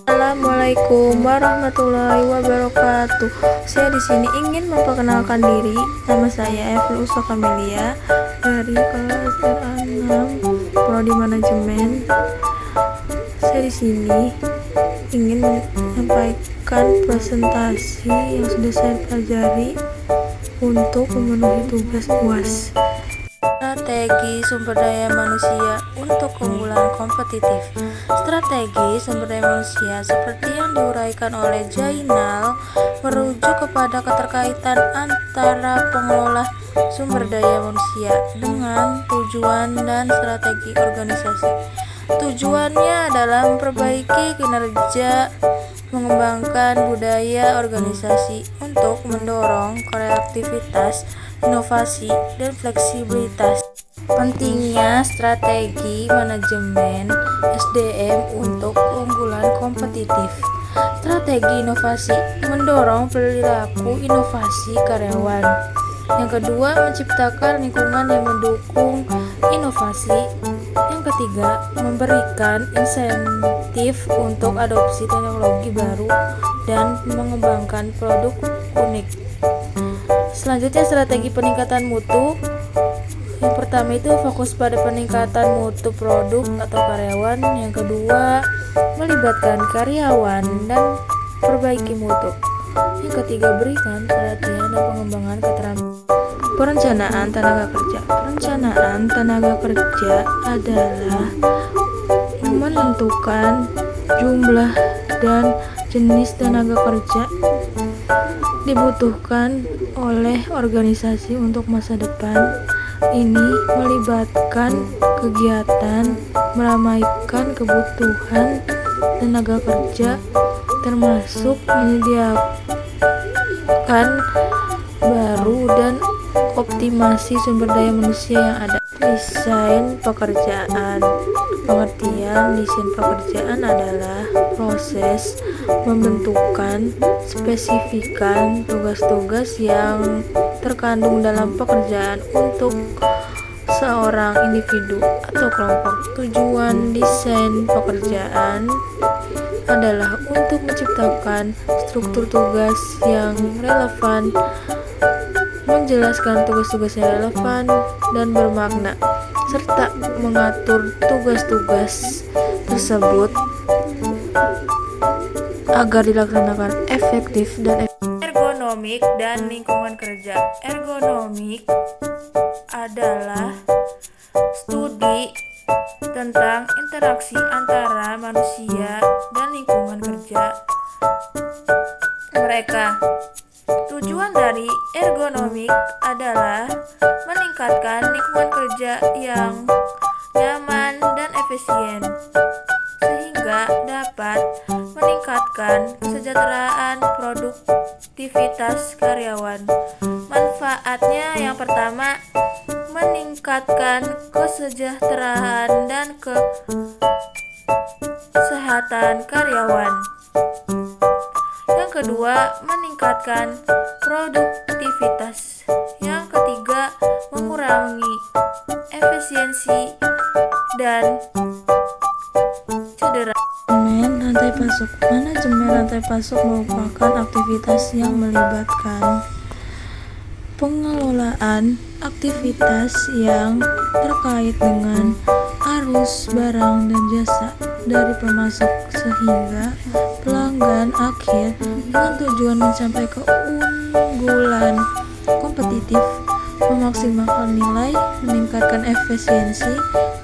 Assalamualaikum warahmatullahi wabarakatuh. Saya di sini ingin memperkenalkan diri. Nama saya Evlusa Kamelia dari kelas R6 Prodi Manajemen. Saya di sini ingin menyampaikan presentasi yang sudah saya pelajari untuk memenuhi tugas UAS. Strategi sumber daya manusia untuk keunggulan kompetitif. Strategi sumber daya manusia seperti yang diuraikan oleh Jainal merujuk kepada keterkaitan antara pengelola sumber daya manusia dengan tujuan dan strategi organisasi. Tujuannya adalah memperbaiki kinerja, mengembangkan budaya organisasi untuk mendorong kreativitas, inovasi, dan fleksibilitas. Pentingnya strategi manajemen SDM untuk keunggulan kompetitif. Strategi inovasi mendorong perilaku inovasi karyawan. Yang kedua, menciptakan lingkungan yang mendukung inovasi. Yang ketiga, memberikan insentif untuk adopsi teknologi baru dan mengembangkan produk unik. Selanjutnya, strategi peningkatan mutu. Yang pertama itu fokus pada peningkatan mutu produk atau karyawan. Yang kedua, melibatkan karyawan dan perbaiki mutu. Yang ketiga, berikan pelatihan dan pengembangan keterampilan. Perencanaan tenaga kerja. Perencanaan tenaga kerja adalah menentukan jumlah dan jenis tenaga kerja dibutuhkan oleh organisasi untuk masa depan. Ini melibatkan kegiatan meramaikan kebutuhan tenaga kerja, termasuk menyediakan baru dan optimasi sumber daya manusia yang ada. Desain pekerjaan. Pengertian desain pekerjaan adalah proses membentukkan, spesifikan tugas-tugas yang terkandung dalam pekerjaan untuk seorang individu atau kelompok. Tujuan desain pekerjaan adalah untuk menciptakan struktur tugas yang relevan, menjelaskan tugas-tugas yang relevan dan bermakna, serta mengatur tugas-tugas tersebut agar dilaksanakan efektif dan ergonomik dan lingkungan kerja. Ergonomik adalah studi tentang interaksi antara manusia dan lingkungan kerja mereka. Tujuan dari ergonomik adalah meningkatkan lingkungan kerja yang nyaman dan efisien, sehingga dapat meningkatkan kesejahteraan produktivitas karyawan. Manfaatnya yang pertama, meningkatkan kesejahteraan dan kesehatan karyawan. Yang kedua, meningkatkan produktivitas. Yang ketiga, mengurangi efisiensi dan cedera. Manajemen rantai pasok merupakan aktivitas yang melibatkan pengelolaan aktivitas yang terkait dengan arus barang dan jasa dari pemasok sehingga pelanggan akhir dengan tujuan mencapai keunggulan kompetitif, memaksimalkan nilai, meningkatkan efisiensi,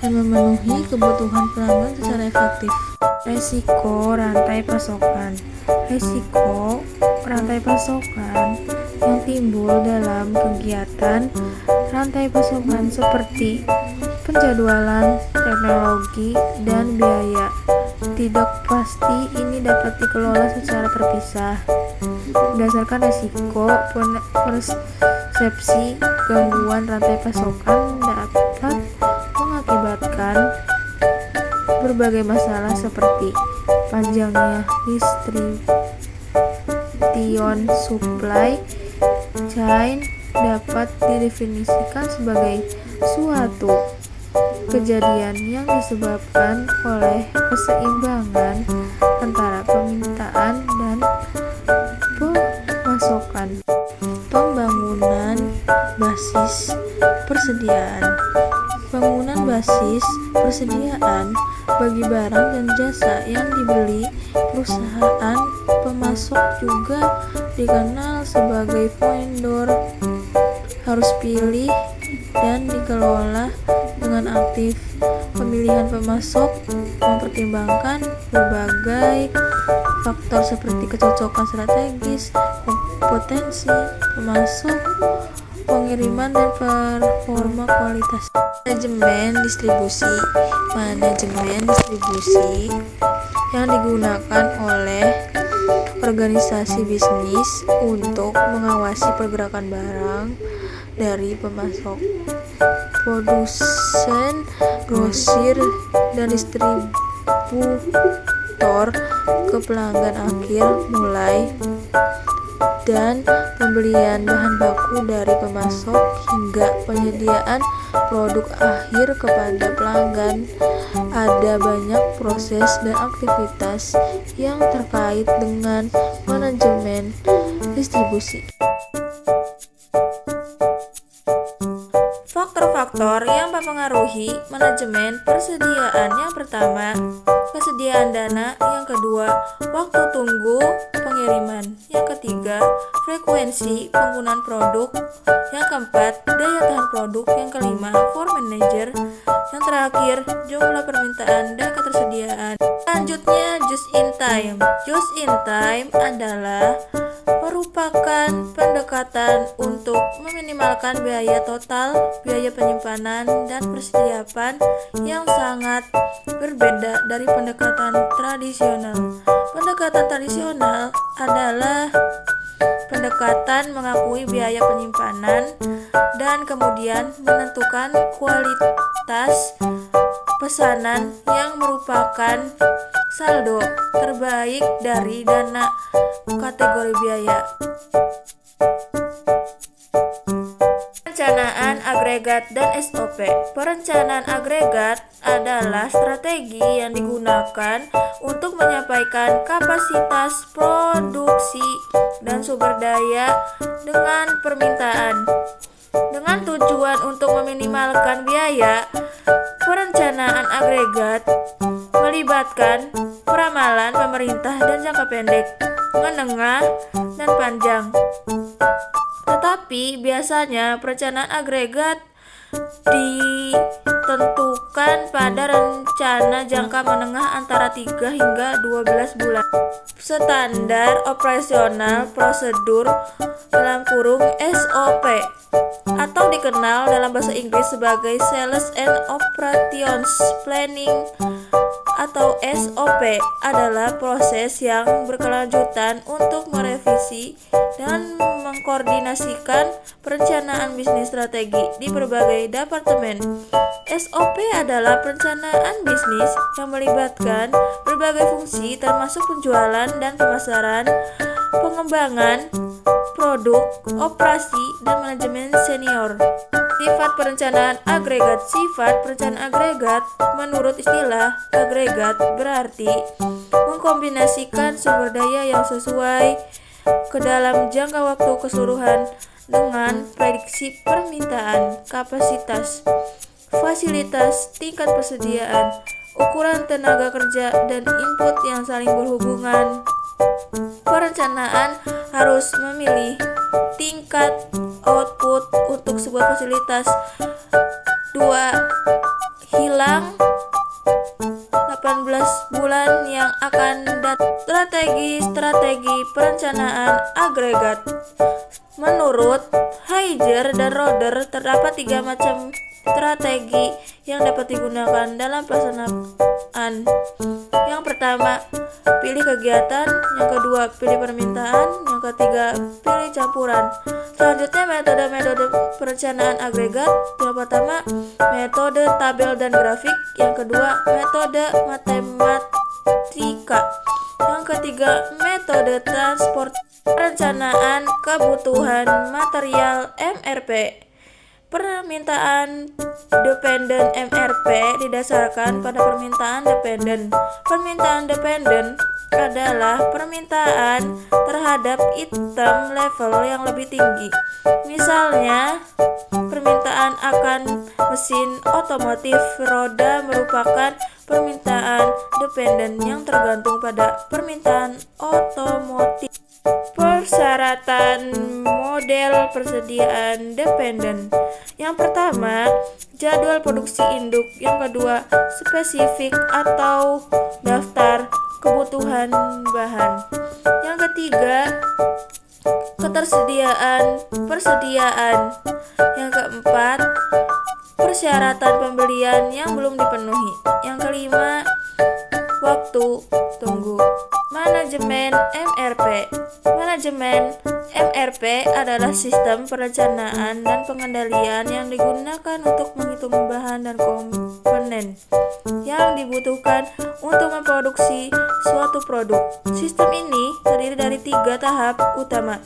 dan memenuhi kebutuhan pelanggan secara efektif. Resiko rantai pasokan. Resiko rantai pasokan yang timbul dalam kegiatan rantai pasokan seperti penjadwalan, teknologi, dan biaya tidak pasti ini dapat dikelola secara terpisah. Berdasarkan resiko, persepsi gangguan rantai pasokan dapat mengakibatkan berbagai masalah seperti panjangnya disruption supply chain, dapat didefinisikan sebagai suatu kejadian yang disebabkan oleh keseimbangan antara permintaan dan pemasokan. Pembangunan basis persediaan. Bangunan basis persediaan bagi barang dan jasa yang dibeli perusahaan pemasok juga dikenal sebagai vendor, harus pilih dan dikelola dengan aktif. Pemilihan pemasok mempertimbangkan berbagai faktor seperti kecocokan strategis, kompetensi pemasok, pengiriman, dan performa kualitas. Manajemen distribusi yang digunakan oleh organisasi bisnis untuk mengawasi pergerakan barang dari pemasok, produsen, grosir, dan distributor ke pelanggan akhir, mulai dan pembelian bahan baku dari pemasok hingga penyediaan produk akhir kepada pelanggan. Ada banyak proses dan aktivitas yang terkait dengan manajemen distribusi. Faktor-faktor yang mempengaruhi manajemen persediaan: yang pertama, kesediaan dana; yang kedua, waktu tunggu pengiriman; yang ketiga, frekuensi penggunaan produk; yang keempat, daya tahan produk; yang kelima, for manager; yang terakhir, jumlah permintaan dan ketersediaan. Selanjutnya, just in time. Just in time adalah merupakan pendekatan untuk meminimalkan biaya total, biaya penyimpanan, dan persiapan yang sangat berbeda dari pendekatan tradisional. Pendekatan tradisional adalah pendekatan mengakui biaya penyimpanan dan kemudian menentukan kualitas pesanan yang merupakan saldo terbaik dari dana kategori biaya. Perencanaan agregat dan SOP. Perencanaan agregat adalah strategi yang digunakan untuk menyampaikan kapasitas produksi dan sumber daya dengan permintaan. Dengan tujuan untuk meminimalkan biaya, perencanaan agregat melibatkan peramalan pemerintah dan jangka pendek, menengah, dan panjang. Tetapi biasanya perencanaan agregat ditentukan pada rencana jangka menengah antara 3 hingga 12 bulan. Standar operasional prosedur (SOP) atau dikenal dalam bahasa Inggris sebagai Sales and Operations Planning atau SOP adalah proses yang berkelanjutan untuk merevisi dan mengkoordinasikan perencanaan bisnis strategi di berbagai departemen. SOP adalah perencanaan bisnis yang melibatkan berbagai fungsi termasuk penjualan dan pemasaran, pengembangan produk, operasi, dan manajemen senior. Sifat perencanaan agregat. Sifat perencanaan agregat menurut istilah agregat berarti mengkombinasikan sumber daya yang sesuai ke dalam jangka waktu keseluruhan dengan prediksi permintaan, kapasitas, fasilitas, tingkat persediaan, ukuran tenaga kerja, dan input yang saling berhubungan. Perencanaan harus memilih tingkat output untuk sebuah fasilitas. 2. Hilang 18 bulan yang akan datang. Strategi perencanaan agregat. Menurut Heiger dan Roder, terdapat 3 macam strategi yang dapat digunakan dalam pelaksanaan. Yang pertama, pilih kegiatan; yang kedua, pilih permintaan; yang ketiga, pilih campuran. Selanjutnya, metode-metode perencanaan agregat. Yang pertama, metode tabel dan grafik; yang kedua, metode matematika; yang ketiga, metode metode transport perencanaan kebutuhan material MRP. Permintaan dependen MRP didasarkan pada permintaan dependen. Permintaan dependen adalah permintaan terhadap item level yang lebih tinggi. Misalnya, permintaan akan mesin otomotif roda merupakan permintaan dependen yang tergantung pada permintaan otomotif. Persyaratan model persediaan dependen. Yang pertama, jadwal produksi induk. Yang kedua, spesifik atau daftar kebutuhan bahan. Yang ketiga, persediaan. Yang keempat, persyaratan pembelian yang belum dipenuhi. Yang kelima, waktu tunggu. Manajemen MRP. Manajemen MRP adalah sistem perencanaan dan pengendalian yang digunakan untuk menghitung bahan dan komponen yang dibutuhkan untuk memproduksi suatu produk. Sistem ini terdiri dari 3 tahap utama,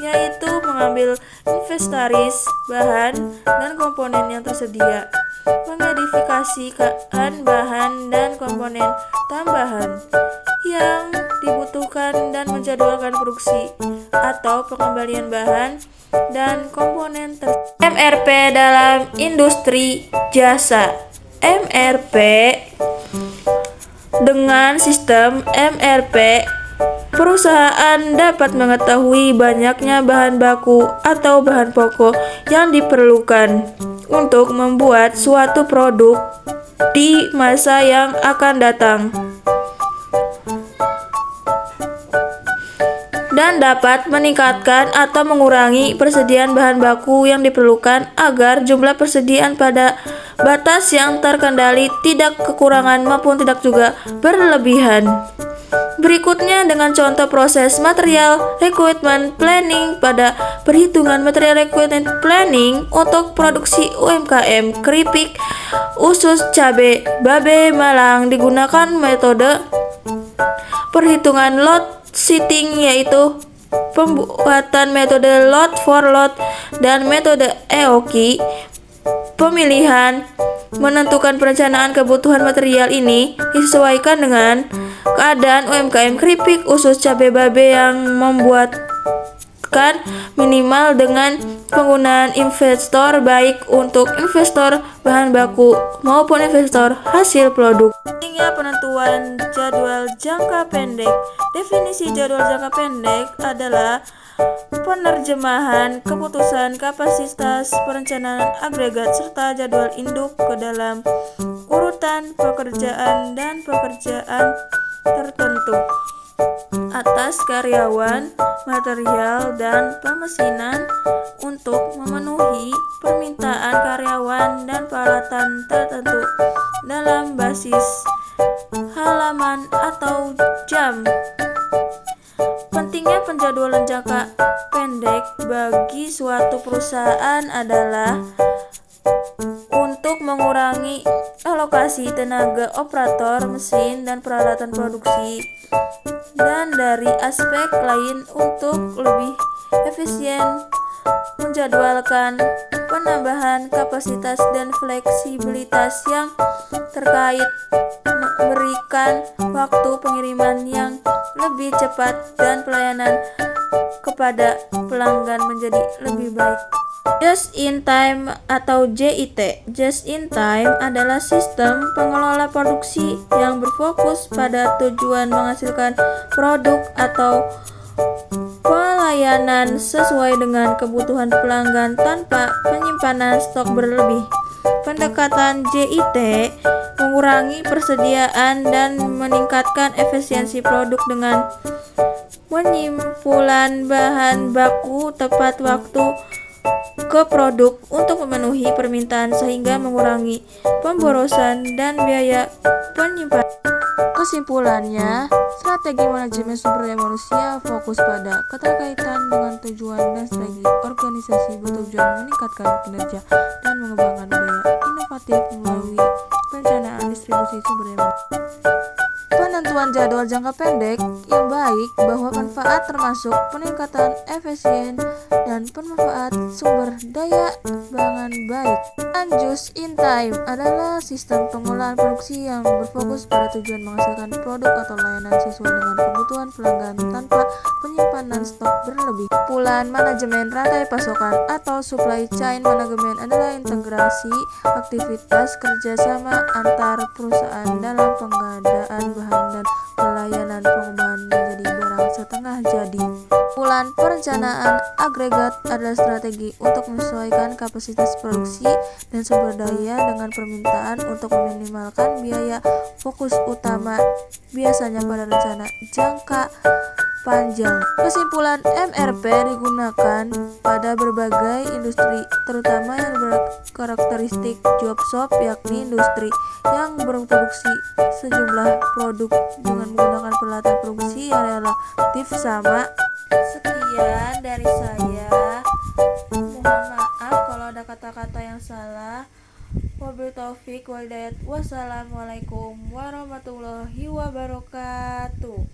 yaitu mengambil inventaris bahan dan komponen yang tersedia, mengidentifikasikan bahan dan komponen tambahan yang dibutuhkan dan menjadwalkan produksi atau pengembalian bahan dan komponen MRP dalam industri jasa. MRP. Dengan sistem MRP, perusahaan dapat mengetahui banyaknya bahan baku atau bahan pokok yang diperlukan untuk membuat suatu produk di masa yang akan datang, dan dapat meningkatkan atau mengurangi persediaan bahan baku yang diperlukan agar jumlah persediaan pada batas yang terkendali, tidak kekurangan maupun tidak juga berlebihan. Berikutnya dengan contoh proses material requirement planning. Pada perhitungan material requirement planning untuk produksi UMKM keripik usus cabai babe Malang digunakan metode perhitungan lot sitting, yaitu pembuatan metode lot for lot dan metode EOKI. Pemilihan menentukan perencanaan kebutuhan material ini disesuaikan dengan keadaan UMKM keripik usus cabai babe yang membuatkan minimal dengan penggunaan investor, baik untuk investor bahan baku maupun investor hasil produk. Hingga penentuan jadwal jangka pendek. Definisi jadwal jangka pendek adalah penerjemahan keputusan kapasitas perencanaan agregat serta jadwal induk ke dalam urutan pekerjaan dan pekerjaan tertentu atas karyawan, material, dan pemesinan untuk memenuhi permintaan karyawan dan peralatan tertentu dalam basis halaman atau jam. Pentingnya penjadwalan jangka pendek bagi suatu perusahaan adalah untuk mengurangi alokasi tenaga operator, mesin, dan peralatan produksi, dan dari aspek lain untuk lebih efisien menjadwalkan penambahan kapasitas dan fleksibilitas yang terkait, memberikan waktu pengiriman yang lebih cepat dan pelayanan kepada pelanggan menjadi lebih baik. Just in time atau JIT. Just in time adalah sistem pengelola produksi yang berfokus pada tujuan menghasilkan produk atau pelayanan sesuai dengan kebutuhan pelanggan tanpa penyimpanan stok berlebih. Pendekatan JIT mengurangi persediaan dan meningkatkan efisiensi produk dengan penyimpulan bahan baku tepat waktu ke produk untuk memenuhi permintaan sehingga mengurangi pemborosan dan biaya penyimpanan. Kesimpulannya, strategi manajemen sumber daya manusia fokus pada keterkaitan dengan tujuan dan strategi organisasi bertujuan meningkatkan kinerja dan mengembangkan budaya inovatif melalui perencanaan distribusi sumber daya manusia. penentuan jadwal jangka pendek yang baik bahwa manfaat termasuk peningkatan efisien dan pemanfaat sumber daya dengan baik. Dan just in time adalah sistem pengolahan produksi yang berfokus pada tujuan menghasilkan produk atau layanan sesuai dengan kebutuhan pelanggan tanpa penyimpanan stok berlebih. Kumpulan manajemen rantai pasokan atau supply chain management adalah integrasi aktivitas kerjasama antar perusahaan dalam pengadaan bahan dan pelayanan pengembangan menjadi barang setengah jadi. Kumpulan perencanaan agregat adalah strategi untuk menyesuaikan kapasitas produksi dan sumber daya dengan permintaan untuk meminimalkan biaya. Fokus utama biasanya pada rencana jangka panjang. Kesimpulan MRP digunakan pada berbagai industri, terutama yang berkarakteristik job shop, yakni industri yang berproduksi sejumlah produk dengan menggunakan peralatan produksi yang relatif sama. Sekian dari saya. Mohon maaf kalau ada kata-kata yang salah. Wabillahi taufik wal hidayah. Wassalamualaikum warahmatullahi wabarakatuh.